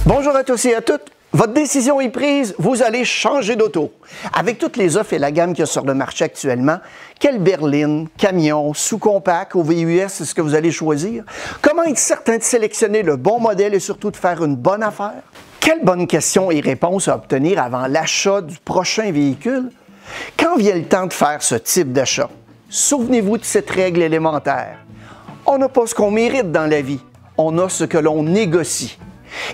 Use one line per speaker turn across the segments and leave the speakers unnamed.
Bonjour à tous et à toutes. Votre décision est prise, vous allez changer d'auto. Avec toutes les offres et la gamme qu'il y a sur le marché actuellement, quelle berline, camion, sous-compact ou VUS est-ce que vous allez choisir? Comment être certain de sélectionner le bon modèle et surtout de faire une bonne affaire? Quelles bonnes questions et réponses à obtenir avant l'achat du prochain véhicule? Quand vient le temps de faire ce type d'achat? Souvenez-vous de cette règle élémentaire. On n'a pas ce qu'on mérite dans la vie, on a ce que l'on négocie.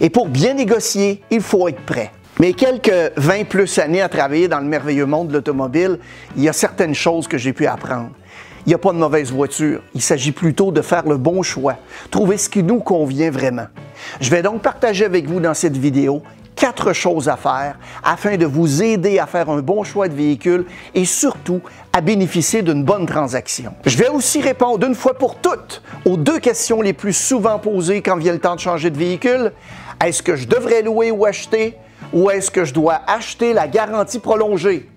Et pour bien négocier, il faut être prêt. Mais quelques 20 plus années à travailler dans le merveilleux monde de l'automobile, il y a certaines choses que j'ai pu apprendre. Il n'y a pas de mauvaise voiture, il s'agit plutôt de faire le bon choix, trouver ce qui nous convient vraiment. Je vais donc partager avec vous dans cette vidéo 4 choses à faire afin de vous aider à faire un bon choix de véhicule et surtout à bénéficier d'une bonne transaction. Je vais aussi répondre une fois pour toutes aux 2 questions les plus souvent posées quand vient le temps de changer de véhicule. Est-ce que je devrais louer ou acheter ou est-ce que je dois acheter la garantie prolongée?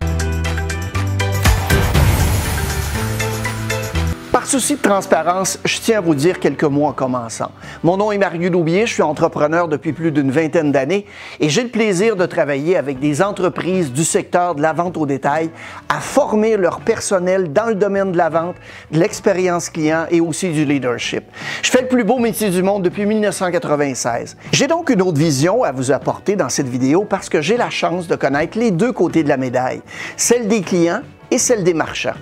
Par souci de transparence, je tiens à vous dire quelques mots en commençant. Mon nom est Mario Loubier, je suis entrepreneur depuis plus d'une vingtaine d'années et j'ai le plaisir de travailler avec des entreprises du secteur de la vente au détail à former leur personnel dans le domaine de la vente, de l'expérience client et aussi du leadership. Je fais le plus beau métier du monde depuis 1996. J'ai donc une autre vision à vous apporter dans cette vidéo parce que j'ai la chance de connaître les 2 côtés de la médaille, celle des clients et celle des marchands.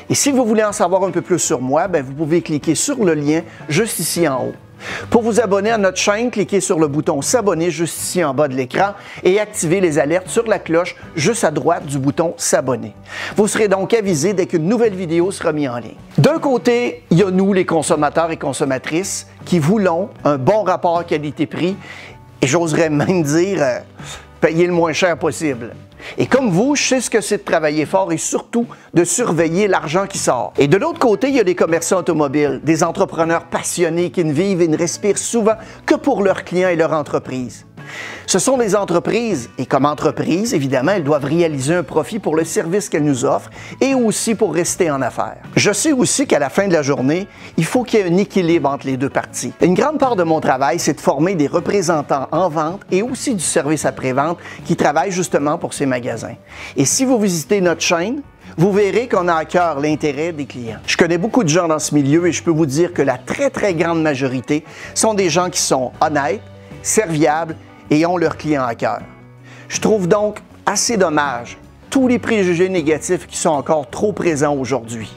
Et si vous voulez en savoir un peu plus sur moi, vous pouvez cliquer sur le lien juste ici en haut. Pour vous abonner à notre chaîne, cliquez sur le bouton s'abonner juste ici en bas de l'écran et activez les alertes sur la cloche juste à droite du bouton s'abonner. Vous serez donc avisé dès qu'une nouvelle vidéo sera mise en ligne. D'un côté, il y a nous, les consommateurs et consommatrices, qui voulons un bon rapport qualité-prix et j'oserais même dire payer le moins cher possible. Et comme vous, je sais ce que c'est de travailler fort et surtout de surveiller l'argent qui sort. Et de l'autre côté, il y a des commerçants automobiles, des entrepreneurs passionnés qui ne vivent et ne respirent souvent que pour leurs clients et leur entreprise. Ce sont des entreprises et comme entreprises, évidemment, elles doivent réaliser un profit pour le service qu'elles nous offrent et aussi pour rester en affaires. Je sais aussi qu'à la fin de la journée, il faut qu'il y ait un équilibre entre les 2 parties. Une grande part de mon travail, c'est de former des représentants en vente et aussi du service après-vente qui travaillent justement pour ces magasins. Et si vous visitez notre chaîne, vous verrez qu'on a à cœur l'intérêt des clients. Je connais beaucoup de gens dans ce milieu et je peux vous dire que la très grande majorité sont des gens qui sont honnêtes, serviables et ont leurs clients à cœur. Je trouve donc assez dommage tous les préjugés négatifs qui sont encore trop présents aujourd'hui.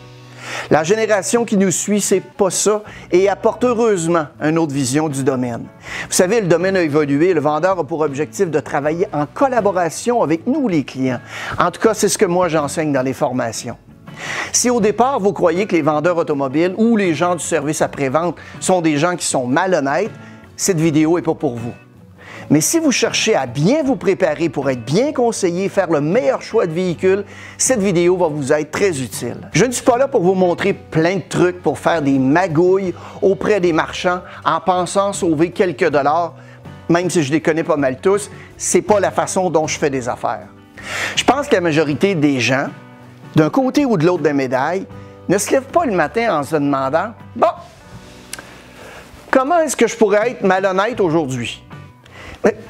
La génération qui nous suit, c'est pas ça et apporte heureusement une autre vision du domaine. Vous savez, le domaine a évolué, le vendeur a pour objectif de travailler en collaboration avec nous, les clients. En tout cas, c'est ce que moi j'enseigne dans les formations. Si au départ, vous croyez que les vendeurs automobiles ou les gens du service après-vente sont des gens qui sont malhonnêtes, cette vidéo n'est pas pour vous. Mais si vous cherchez à bien vous préparer pour être bien conseillé, faire le meilleur choix de véhicule, cette vidéo va vous être très utile. Je ne suis pas là pour vous montrer plein de trucs pour faire des magouilles auprès des marchands en pensant sauver quelques dollars, même si je les connais pas mal tous, c'est pas la façon dont je fais des affaires. Je pense que la majorité des gens, d'un côté ou de l'autre de la médaille, ne se lèvent pas le matin en se demandant « Bon, comment est-ce que je pourrais être malhonnête aujourd'hui? »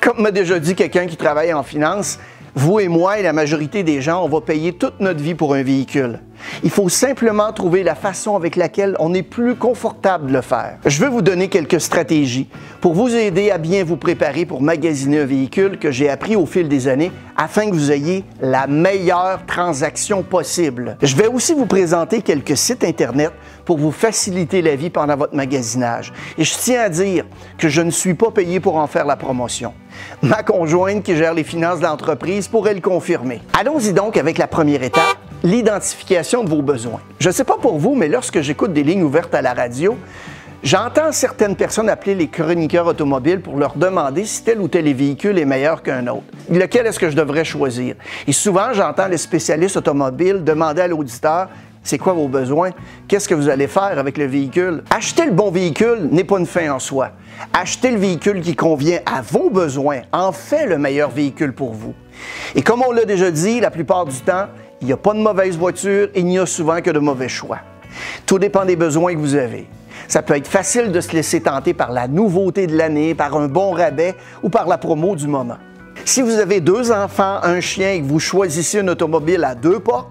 Comme m'a déjà dit quelqu'un qui travaille en finance, vous et moi et la majorité des gens, on va payer toute notre vie pour un véhicule. Il faut simplement trouver la façon avec laquelle on est plus confortable de le faire. Je veux vous donner quelques stratégies pour vous aider à bien vous préparer pour magasiner un véhicule que j'ai appris au fil des années afin que vous ayez la meilleure transaction possible. Je vais aussi vous présenter quelques sites Internet pour vous faciliter la vie pendant votre magasinage. Et je tiens à dire que je ne suis pas payé pour en faire la promotion. Ma conjointe qui gère les finances de l'entreprise pourrait le confirmer. Allons-y donc avec la première étape, l'identification de vos besoins. Je ne sais pas pour vous, mais lorsque j'écoute des lignes ouvertes à la radio, j'entends certaines personnes appeler les chroniqueurs automobiles pour leur demander si tel ou tel véhicule est meilleur qu'un autre. Lequel est-ce que je devrais choisir? Et souvent, j'entends les spécialistes automobiles demander à l'auditeur c'est quoi vos besoins? Qu'est-ce que vous allez faire avec le véhicule? Acheter le bon véhicule n'est pas une fin en soi. Acheter le véhicule qui convient à vos besoins en fait le meilleur véhicule pour vous. Et comme on l'a déjà dit, la plupart du temps, il n'y a pas de mauvaise voiture et il n'y a souvent que de mauvais choix. Tout dépend des besoins que vous avez. Ça peut être facile de se laisser tenter par la nouveauté de l'année, par un bon rabais ou par la promo du moment. Si vous avez 2 enfants, un chien et que vous choisissez une automobile à 2 portes,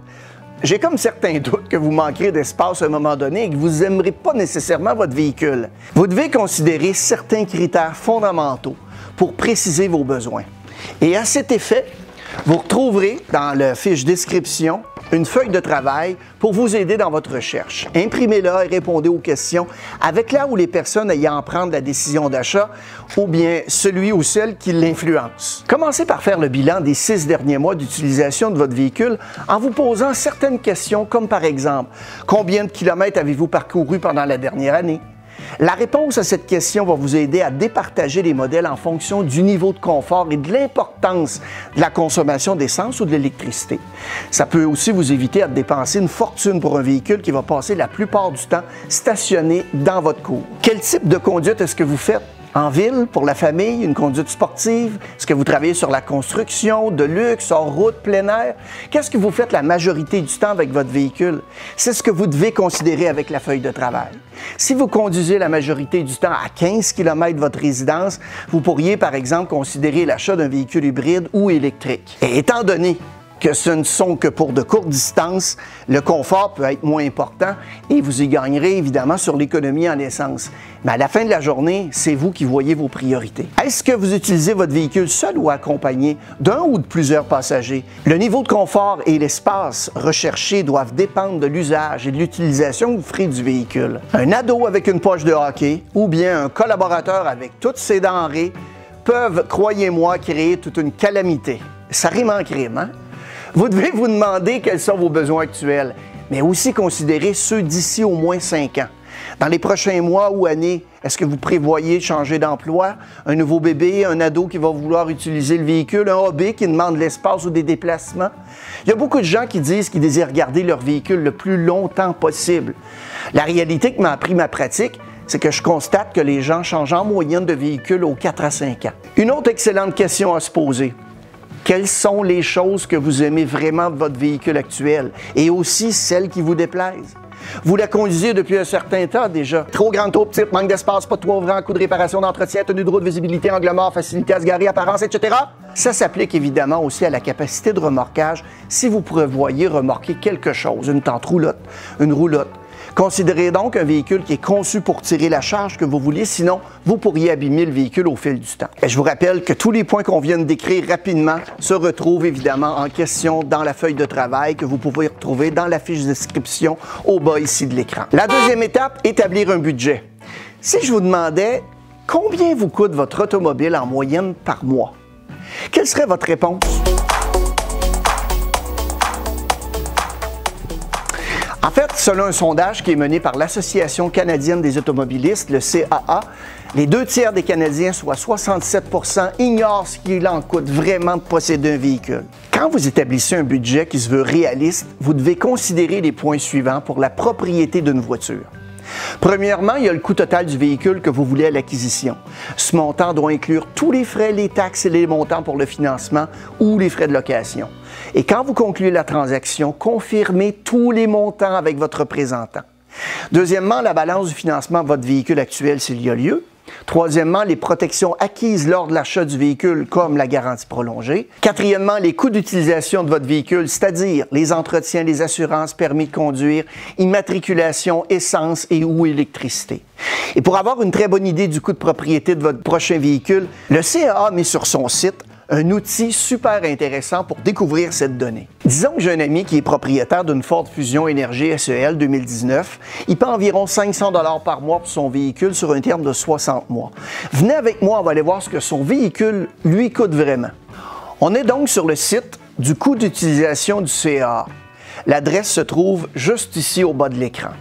j'ai comme certains doutes que vous manquerez d'espace à un moment donné et que vous n'aimerez pas nécessairement votre véhicule. Vous devez considérer certains critères fondamentaux pour préciser vos besoins. Et à cet effet, vous retrouverez dans la fiche description une feuille de travail pour vous aider dans votre recherche. Imprimez-la et répondez aux questions avec là où les personnes ayant à prendre la décision d'achat ou bien celui ou celle qui l'influence. Commencez par faire le bilan des 6 derniers mois d'utilisation de votre véhicule en vous posant certaines questions comme par exemple, combien de kilomètres avez-vous parcouru pendant la dernière année? La réponse à cette question va vous aider à départager les modèles en fonction du niveau de confort et de l'importance de la consommation d'essence ou de l'électricité. Ça peut aussi vous éviter de dépenser une fortune pour un véhicule qui va passer la plupart du temps stationné dans votre cour. Quel type de conduite est-ce que vous faites? En ville, pour la famille, une conduite sportive? Est-ce que vous travaillez sur la construction, de luxe, hors route, plein air? Qu'est-ce que vous faites la majorité du temps avec votre véhicule? C'est ce que vous devez considérer avec la feuille de travail. Si vous conduisez la majorité du temps à 15 km de votre résidence, vous pourriez par exemple considérer l'achat d'un véhicule hybride ou électrique. Et étant donné que ce ne sont que pour de courtes distances, le confort peut être moins important et vous y gagnerez évidemment sur l'économie en essence. Mais à la fin de la journée, c'est vous qui voyez vos priorités. Est-ce que vous utilisez votre véhicule seul ou accompagné d'un ou de plusieurs passagers? Le niveau de confort et l'espace recherché doivent dépendre de l'usage et de l'utilisation que vous ferez du véhicule. Un ado avec une poche de hockey ou bien un collaborateur avec toutes ses denrées peuvent, croyez-moi, créer toute une calamité. Ça rime en crime, hein? Vous devez vous demander quels sont vos besoins actuels, mais aussi considérer ceux d'ici au moins 5 ans. Dans les prochains mois ou années, est-ce que vous prévoyez changer d'emploi, un nouveau bébé, un ado qui va vouloir utiliser le véhicule, un hobby qui demande l'espace ou des déplacements? Il y a beaucoup de gens qui disent qu'ils désirent garder leur véhicule le plus longtemps possible. La réalité que m'a appris ma pratique, c'est que je constate que les gens changent en moyenne de véhicule aux 4 à 5 ans. Une autre excellente question à se poser. Quelles sont les choses que vous aimez vraiment de votre véhicule actuel et aussi celles qui vous déplaisent? Vous la conduisez depuis un certain temps déjà. Trop grande, trop petite, manque d'espace, pas de toit ouvrant, coût de réparation, d'entretien, tenue de route, visibilité, angle mort, facilité à se garer, apparence, etc. Ça s'applique évidemment aussi à la capacité de remorquage si vous prévoyez remorquer quelque chose, une tente roulotte, une roulotte. Considérez donc un véhicule qui est conçu pour tirer la charge que vous voulez, sinon vous pourriez abîmer le véhicule au fil du temps. Et je vous rappelle que tous les points qu'on vient de décrire rapidement se retrouvent évidemment en question dans la feuille de travail que vous pouvez retrouver dans la fiche de description au bas ici de l'écran. La deuxième étape, établir un budget. Si je vous demandais combien vous coûte votre automobile en moyenne par mois, quelle serait votre réponse? En fait, selon un sondage qui est mené par l'Association canadienne des automobilistes, le CAA, les 2/3 des Canadiens, soit 67 %, ignorent ce qu'il en coûte vraiment de posséder un véhicule. Quand vous établissez un budget qui se veut réaliste, vous devez considérer les points suivants pour la propriété d'une voiture. Premièrement, il y a le coût total du véhicule que vous voulez à l'acquisition. Ce montant doit inclure tous les frais, les taxes et les montants pour le financement ou les frais de location. Et quand vous concluez la transaction, confirmez tous les montants avec votre représentant. Deuxièmement, la balance du financement de votre véhicule actuel s'il y a lieu. Troisièmement, les protections acquises lors de l'achat du véhicule, comme la garantie prolongée. Quatrièmement, les coûts d'utilisation de votre véhicule, c'est-à-dire les entretiens, les assurances, permis de conduire, immatriculation, essence et ou électricité. Et pour avoir une très bonne idée du coût de propriété de votre prochain véhicule, le CAA met sur son site un outil super intéressant pour découvrir cette donnée. Disons que j'ai un ami qui est propriétaire d'une Ford Fusion Énergie SEL 2019. Il paie environ 500 $ par mois pour son véhicule sur un terme de 60 mois. Venez avec moi, on va aller voir ce que son véhicule lui coûte vraiment. On est donc sur le site du coût d'utilisation du CAA. L'adresse se trouve juste ici au bas de l'écran.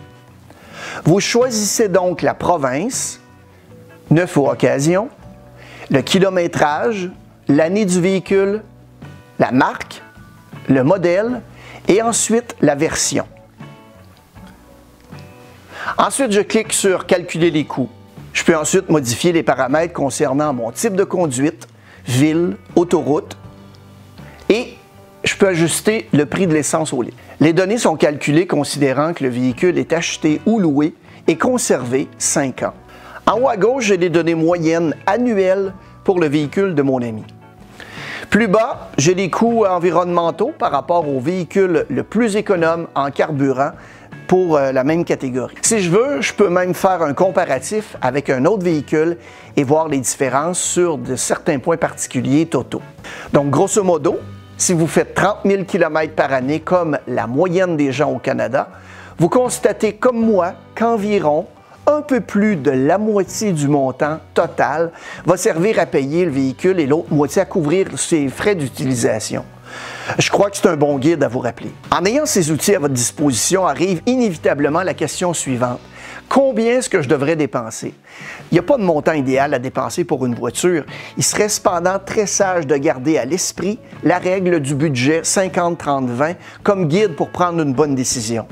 Vous choisissez donc la province, neuf ou occasion, le kilométrage, l'année du véhicule, la marque, le modèle et ensuite la version. Ensuite, je clique sur « Calculer les coûts ». Je peux ensuite modifier les paramètres concernant mon type de conduite, ville, autoroute et je peux ajuster le prix de l'essence au litre. Les données sont calculées considérant que le véhicule est acheté ou loué et conserver 5 ans. En haut à gauche, j'ai les données moyennes annuelles pour le véhicule de mon ami. Plus bas, j'ai les coûts environnementaux par rapport au véhicule le plus économe en carburant pour la même catégorie. Si je veux, je peux même faire un comparatif avec un autre véhicule et voir les différences sur certains points particuliers totaux. Donc, grosso modo, si vous faites 30 000 km par année comme la moyenne des gens au Canada, vous constatez comme moi qu'environ un peu plus de la moitié du montant total va servir à payer le véhicule et l'autre moitié à couvrir ses frais d'utilisation. Je crois que c'est un bon guide à vous rappeler. En ayant ces outils à votre disposition, arrive inévitablement la question suivante. Combien est-ce que je devrais dépenser? Il n'y a pas de montant idéal à dépenser pour une voiture. Il serait cependant très sage de garder à l'esprit la règle du budget 50-30-20 comme guide pour prendre une bonne décision.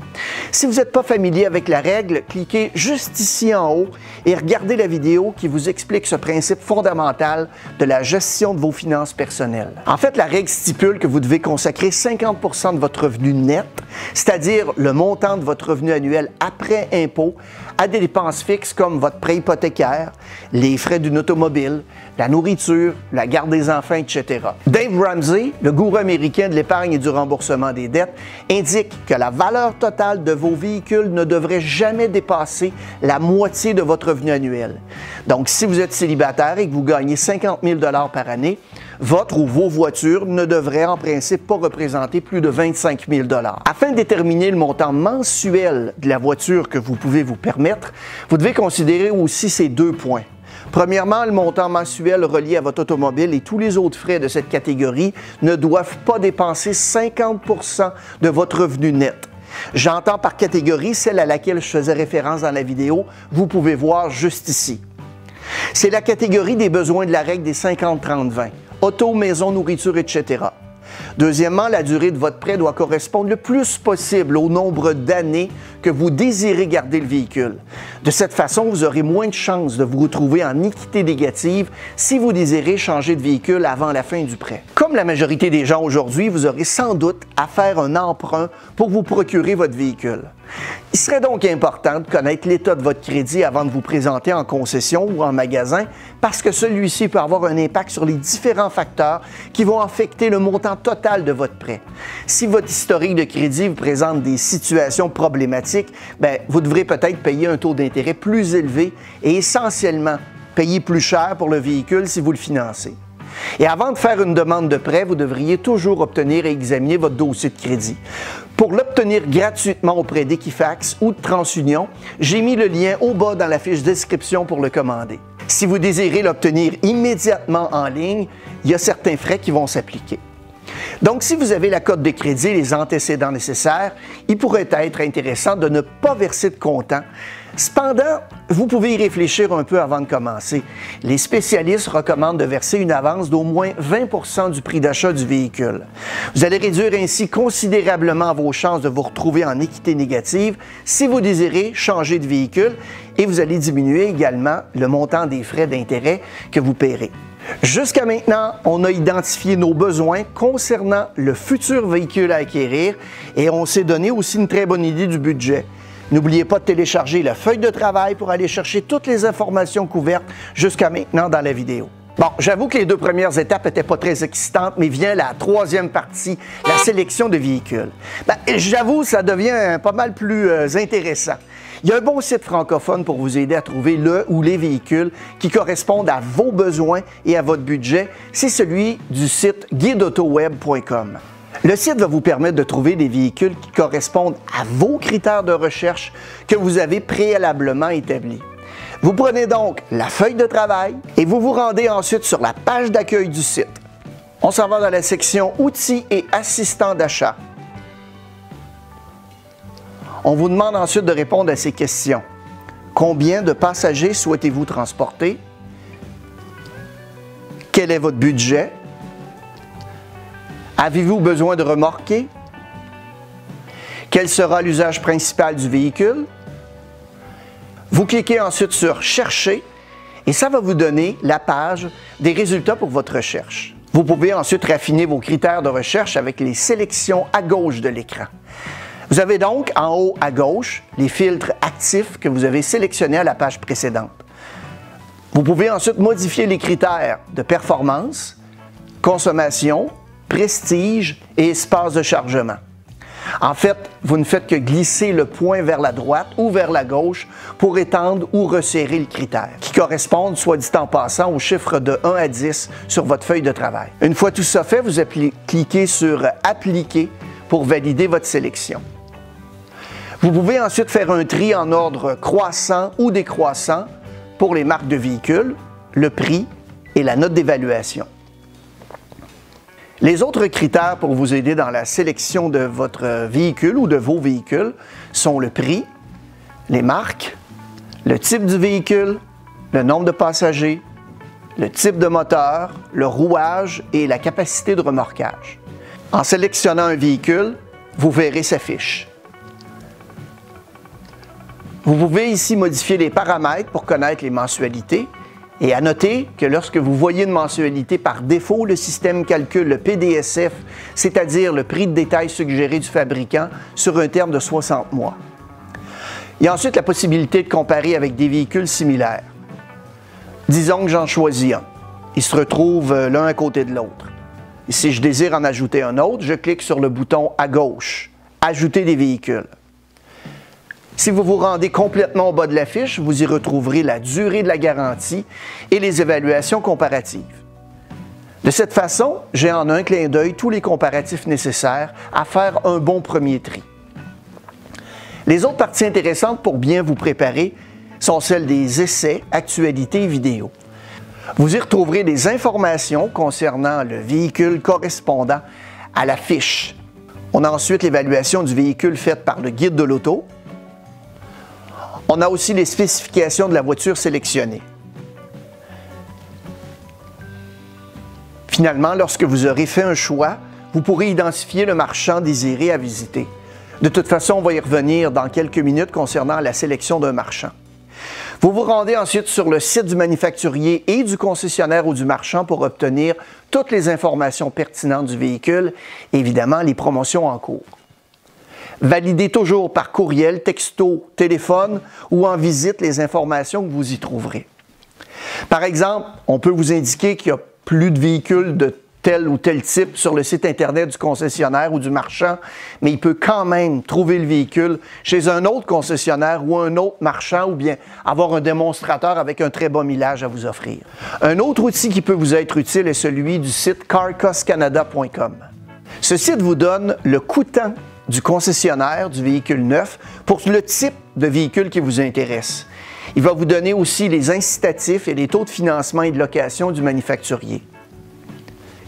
Si vous n'êtes pas familier avec la règle, cliquez juste ici en haut et regardez la vidéo qui vous explique ce principe fondamental de la gestion de vos finances personnelles. En fait, la règle stipule que vous devez consacrer 50% de votre revenu net, c'est-à-dire le montant de votre revenu annuel après impôt, à des dépenses fixes comme votre prêt hypothécaire, les frais d'une automobile, la nourriture, la garde des enfants, etc. Dave Ramsey, le gourou américain de l'épargne et du remboursement des dettes, indique que la valeur totale de vos véhicules ne devrait jamais dépasser la moitié de votre revenu annuel. Donc, si vous êtes célibataire et que vous gagnez 50 000 $ par année, votre ou vos voitures ne devraient en principe pas représenter plus de 25 000 $. Afin de déterminer le montant mensuel de la voiture que vous pouvez vous permettre, vous devez considérer aussi ces 2 points. Premièrement, le montant mensuel relié à votre automobile et tous les autres frais de cette catégorie ne doivent pas dépenser 50 % de votre revenu net. J'entends par catégorie celle à laquelle je faisais référence dans la vidéo, vous pouvez voir juste ici. C'est la catégorie des besoins de la règle des 50-30-20. Auto, maison, nourriture, etc. Deuxièmement, la durée de votre prêt doit correspondre le plus possible au nombre d'années que vous désirez garder le véhicule. De cette façon, vous aurez moins de chances de vous retrouver en équité négative si vous désirez changer de véhicule avant la fin du prêt. Comme la majorité des gens aujourd'hui, vous aurez sans doute à faire un emprunt pour vous procurer votre véhicule. Il serait donc important de connaître l'état de votre crédit avant de vous présenter en concession ou en magasin parce que celui-ci peut avoir un impact sur les différents facteurs qui vont affecter le montant total de votre prêt. Si votre historique de crédit vous présente des situations problématiques, vous devrez peut-être payer un taux d'intérêt plus élevé et essentiellement payer plus cher pour le véhicule si vous le financez. Et avant de faire une demande de prêt, vous devriez toujours obtenir et examiner votre dossier de crédit. Pour l'obtenir gratuitement auprès d'Equifax ou de TransUnion, j'ai mis le lien au bas dans la fiche description pour le commander. Si vous désirez l'obtenir immédiatement en ligne, il y a certains frais qui vont s'appliquer. Donc, si vous avez la cote de crédit et les antécédents nécessaires, il pourrait être intéressant de ne pas verser de comptant. Cependant, vous pouvez y réfléchir un peu avant de commencer. Les spécialistes recommandent de verser une avance d'au moins 20 % du prix d'achat du véhicule. Vous allez réduire ainsi considérablement vos chances de vous retrouver en équité négative si vous désirez changer de véhicule et vous allez diminuer également le montant des frais d'intérêt que vous paierez. Jusqu'à maintenant, on a identifié nos besoins concernant le futur véhicule à acquérir et on s'est donné aussi une très bonne idée du budget. N'oubliez pas de télécharger la feuille de travail pour aller chercher toutes les informations couvertes jusqu'à maintenant dans la vidéo. Bon, j'avoue que les 2 premières étapes n'étaient pas très excitantes, mais vient la 3e partie, la sélection de véhicules. J'avoue, ça devient pas mal plus intéressant. Il y a un bon site francophone pour vous aider à trouver le ou les véhicules qui correspondent à vos besoins et à votre budget. C'est celui du site guideautoweb.com. Le site va vous permettre de trouver des véhicules qui correspondent à vos critères de recherche que vous avez préalablement établis. Vous prenez donc la feuille de travail et vous vous rendez ensuite sur la page d'accueil du site. On s'en va dans la section Outils et assistants d'achat. On vous demande ensuite de répondre à ces questions. Combien de passagers souhaitez-vous transporter? Quel est votre budget? Avez-vous besoin de remorquer? Quel sera l'usage principal du véhicule? Vous cliquez ensuite sur « Chercher » et ça va vous donner la page des résultats pour votre recherche. Vous pouvez ensuite raffiner vos critères de recherche avec les sélections à gauche de l'écran. Vous avez donc en haut à gauche les filtres actifs que vous avez sélectionnés à la page précédente. Vous pouvez ensuite modifier les critères de performance, consommation, prestige et espace de chargement. En fait, vous ne faites que glisser le point vers la droite ou vers la gauche pour étendre ou resserrer le critère, qui correspondent, soit dit en passant, au chiffre de 1 à 10 sur votre feuille de travail. Une fois tout ça fait, vous cliquez sur « Appliquer » pour valider votre sélection. Vous pouvez ensuite faire un tri en ordre croissant ou décroissant pour les marques de véhicules, le prix et la note d'évaluation. Les autres critères pour vous aider dans la sélection de votre véhicule ou de vos véhicules sont le prix, les marques, le type du véhicule, le nombre de passagers, le type de moteur, le rouage et la capacité de remorquage. En sélectionnant un véhicule, vous verrez sa fiche. Vous pouvez ici modifier les paramètres pour connaître les mensualités. Et à noter que lorsque vous voyez une mensualité par défaut, le système calcule le PDSF, c'est-à-dire le prix de détail suggéré du fabricant, sur un terme de 60 mois. Il y a ensuite la possibilité de comparer avec des véhicules similaires. Disons que j'en choisis un. Ils se retrouvent l'un à côté de l'autre. Et si je désire en ajouter un autre, je clique sur le bouton à gauche, « Ajouter des véhicules ». Si vous vous rendez complètement au bas de la fiche, vous y retrouverez la durée de la garantie et les évaluations comparatives. De cette façon, j'ai en un clin d'œil tous les comparatifs nécessaires à faire un bon premier tri. Les autres parties intéressantes pour bien vous préparer sont celles des essais, actualités et vidéos. Vous y retrouverez des informations concernant le véhicule correspondant à la fiche. On a ensuite l'évaluation du véhicule faite par le guide de l'auto. On a aussi les spécifications de la voiture sélectionnée. Finalement, lorsque vous aurez fait un choix, vous pourrez identifier le marchand désiré à visiter. De toute façon, on va y revenir dans quelques minutes concernant la sélection d'un marchand. Vous vous rendez ensuite sur le site du manufacturier et du concessionnaire ou du marchand pour obtenir toutes les informations pertinentes du véhicule et évidemment les promotions en cours. Validez toujours par courriel, texto, téléphone ou en visite les informations que vous y trouverez. Par exemple, on peut vous indiquer qu'il n'y a plus de véhicules de tel ou tel type sur le site Internet du concessionnaire ou du marchand, mais il peut quand même trouver le véhicule chez un autre concessionnaire ou un autre marchand ou bien avoir un démonstrateur avec un très bon millage à vous offrir. Un autre outil qui peut vous être utile est celui du site carcoscanada.com. Ce site vous donne le coûtant du concessionnaire du véhicule neuf pour le type de véhicule qui vous intéresse. Il va vous donner aussi les incitatifs et les taux de financement et de location du manufacturier.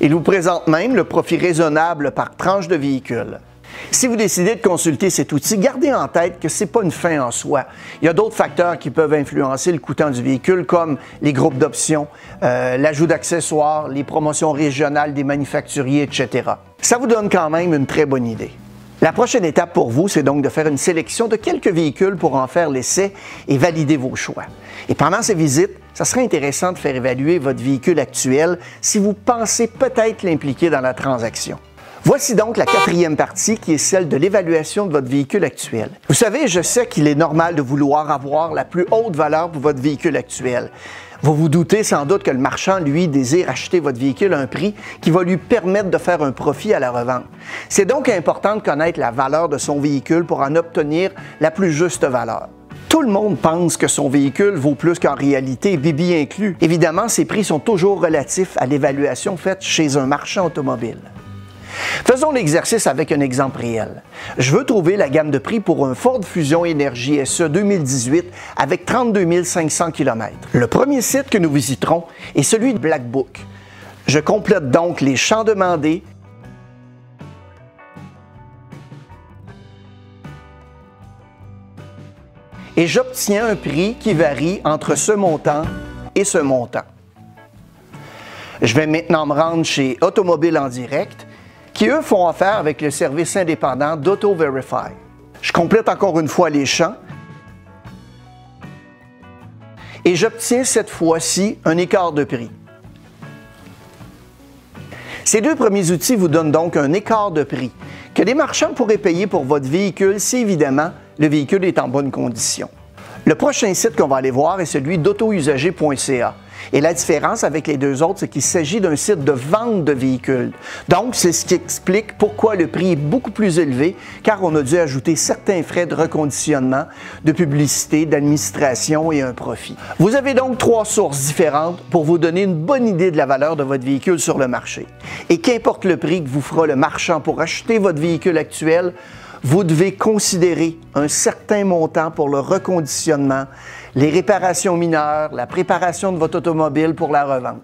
Il vous présente même le profit raisonnable par tranche de véhicule. Si vous décidez de consulter cet outil, gardez en tête que ce n'est pas une fin en soi. Il y a d'autres facteurs qui peuvent influencer le coûtant du véhicule, comme les groupes d'options, l'ajout d'accessoires, les promotions régionales des manufacturiers, etc. Ça vous donne quand même une très bonne idée. La prochaine étape pour vous, c'est donc de faire une sélection de quelques véhicules pour en faire l'essai et valider vos choix. Et pendant ces visites, ça serait intéressant de faire évaluer votre véhicule actuel si vous pensez peut-être l'impliquer dans la transaction. Voici donc la quatrième partie qui est celle de l'évaluation de votre véhicule actuel. Vous savez, je sais qu'il est normal de vouloir avoir la plus haute valeur pour votre véhicule actuel. Vous vous doutez sans doute que le marchand, lui, désire acheter votre véhicule à un prix qui va lui permettre de faire un profit à la revente. C'est donc important de connaître la valeur de son véhicule pour en obtenir la plus juste valeur. Tout le monde pense que son véhicule vaut plus qu'en réalité, bibi inclus. Évidemment, ces prix sont toujours relatifs à l'évaluation faite chez un marchand automobile. Faisons l'exercice avec un exemple réel. Je veux trouver la gamme de prix pour un Ford Fusion Énergie SE 2018 avec 32 500 km. Le premier site que nous visiterons est celui de Black Book. Je complète donc les champs demandés et j'obtiens un prix qui varie entre ce montant et ce montant. Je vais maintenant me rendre chez Automobile en direct, qui eux font affaire avec le service indépendant d'AutoVerify. Je complète encore une fois les champs et j'obtiens cette fois-ci un écart de prix. Ces deux premiers outils vous donnent donc un écart de prix que les marchands pourraient payer pour votre véhicule si évidemment le véhicule est en bonne condition. Le prochain site qu'on va aller voir est celui d'autousager.ca. Et la différence avec les deux autres, c'est qu'il s'agit d'un site de vente de véhicules. Donc, c'est ce qui explique pourquoi le prix est beaucoup plus élevé, car on a dû ajouter certains frais de reconditionnement, de publicité, d'administration et un profit. Vous avez donc trois sources différentes pour vous donner une bonne idée de la valeur de votre véhicule sur le marché. Et qu'importe le prix que vous fera le marchand pour acheter votre véhicule actuel, vous devez considérer un certain montant pour le reconditionnement, les réparations mineures, la préparation de votre automobile pour la revente.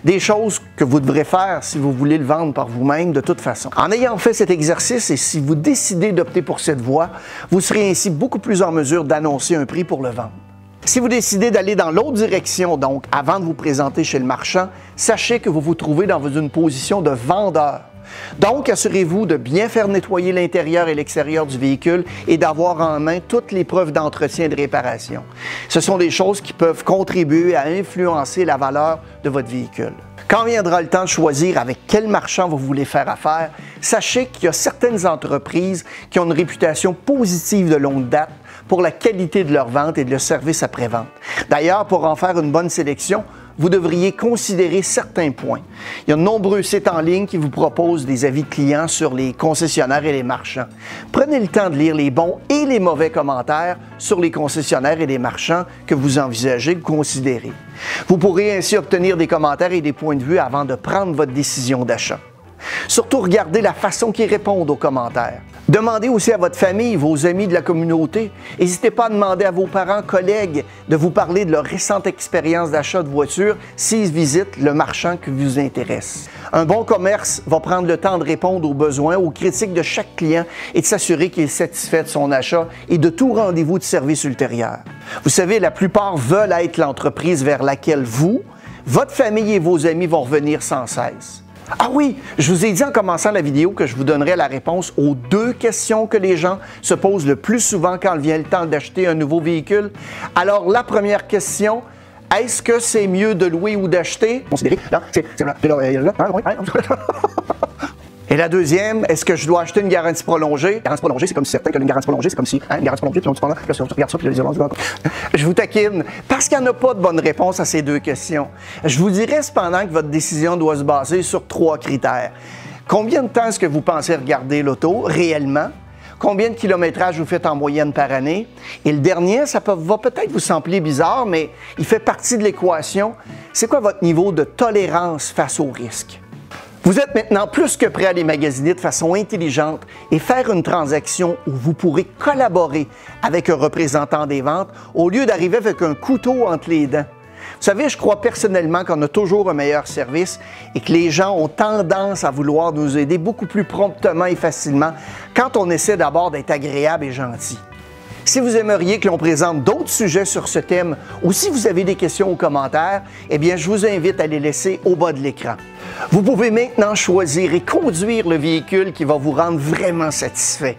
Des choses que vous devrez faire si vous voulez le vendre par vous-même de toute façon. En ayant fait cet exercice et si vous décidez d'opter pour cette voie, vous serez ainsi beaucoup plus en mesure d'annoncer un prix pour le vendre. Si vous décidez d'aller dans l'autre direction, donc avant de vous présenter chez le marchand, sachez que vous vous trouvez dans une position de vendeur. Donc, assurez-vous de bien faire nettoyer l'intérieur et l'extérieur du véhicule et d'avoir en main toutes les preuves d'entretien et de réparation. Ce sont des choses qui peuvent contribuer à influencer la valeur de votre véhicule. Quand viendra le temps de choisir avec quel marchand vous voulez faire affaire, sachez qu'il y a certaines entreprises qui ont une réputation positive de longue date pour la qualité de leur vente et de leur service après-vente. D'ailleurs, pour en faire une bonne sélection, vous devriez considérer certains points. Il y a de nombreux sites en ligne qui vous proposent des avis de clients sur les concessionnaires et les marchands. Prenez le temps de lire les bons et les mauvais commentaires sur les concessionnaires et les marchands que vous envisagez de considérer. Vous pourrez ainsi obtenir des commentaires et des points de vue avant de prendre votre décision d'achat. Surtout, regardez la façon qu'ils répondent aux commentaires. Demandez aussi à votre famille, vos amis de la communauté. N'hésitez pas à demander à vos parents, collègues de vous parler de leur récente expérience d'achat de voiture s'ils visitent le marchand qui vous intéresse. Un bon commerce va prendre le temps de répondre aux besoins, aux critiques de chaque client et de s'assurer qu'il est satisfait de son achat et de tout rendez-vous de service ultérieur. Vous savez, la plupart veulent être l'entreprise vers laquelle vous, votre famille et vos amis vont revenir sans cesse. Ah oui, je vous ai dit en commençant la vidéo que je vous donnerais la réponse aux deux questions que les gens se posent le plus souvent quand vient le temps d'acheter un nouveau véhicule. Alors, la première question, est-ce que c'est mieux de louer ou d'acheter? Considérez, là, Et la deuxième, est-ce que je dois acheter une garantie prolongée? Garantie prolongée, c'est comme si certain que une garantie prolongée, c'est comme si, une garantie prolongée, puis on dit pendant, là, si on regarde ça, puis je vous taquine, parce qu'il n'y en a pas de bonne réponse à ces deux questions. Je vous dirais cependant que votre décision doit se baser sur trois critères. Combien de temps est-ce que vous pensez regarder l'auto réellement? Combien de kilométrage vous faites en moyenne par année? Et le dernier, va peut-être vous sembler bizarre, mais il fait partie de l'équation. C'est quoi votre niveau de tolérance face au risque? Vous êtes maintenant plus que prêt à les magasiner de façon intelligente et faire une transaction où vous pourrez collaborer avec un représentant des ventes au lieu d'arriver avec un couteau entre les dents. Vous savez, je crois personnellement qu'on a toujours un meilleur service et que les gens ont tendance à vouloir nous aider beaucoup plus promptement et facilement quand on essaie d'abord d'être agréable et gentil. Si vous aimeriez que l'on présente d'autres sujets sur ce thème ou si vous avez des questions ou commentaires, eh bien, je vous invite à les laisser au bas de l'écran. Vous pouvez maintenant choisir et conduire le véhicule qui va vous rendre vraiment satisfait.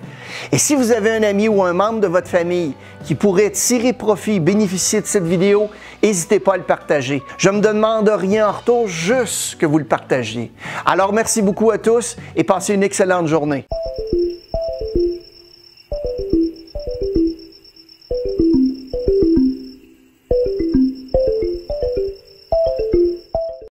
Et si vous avez un ami ou un membre de votre famille qui pourrait tirer profit, bénéficier de cette vidéo, n'hésitez pas à le partager. Je ne me demande rien en retour, juste que vous le partagiez. Alors, merci beaucoup à tous et passez une excellente journée.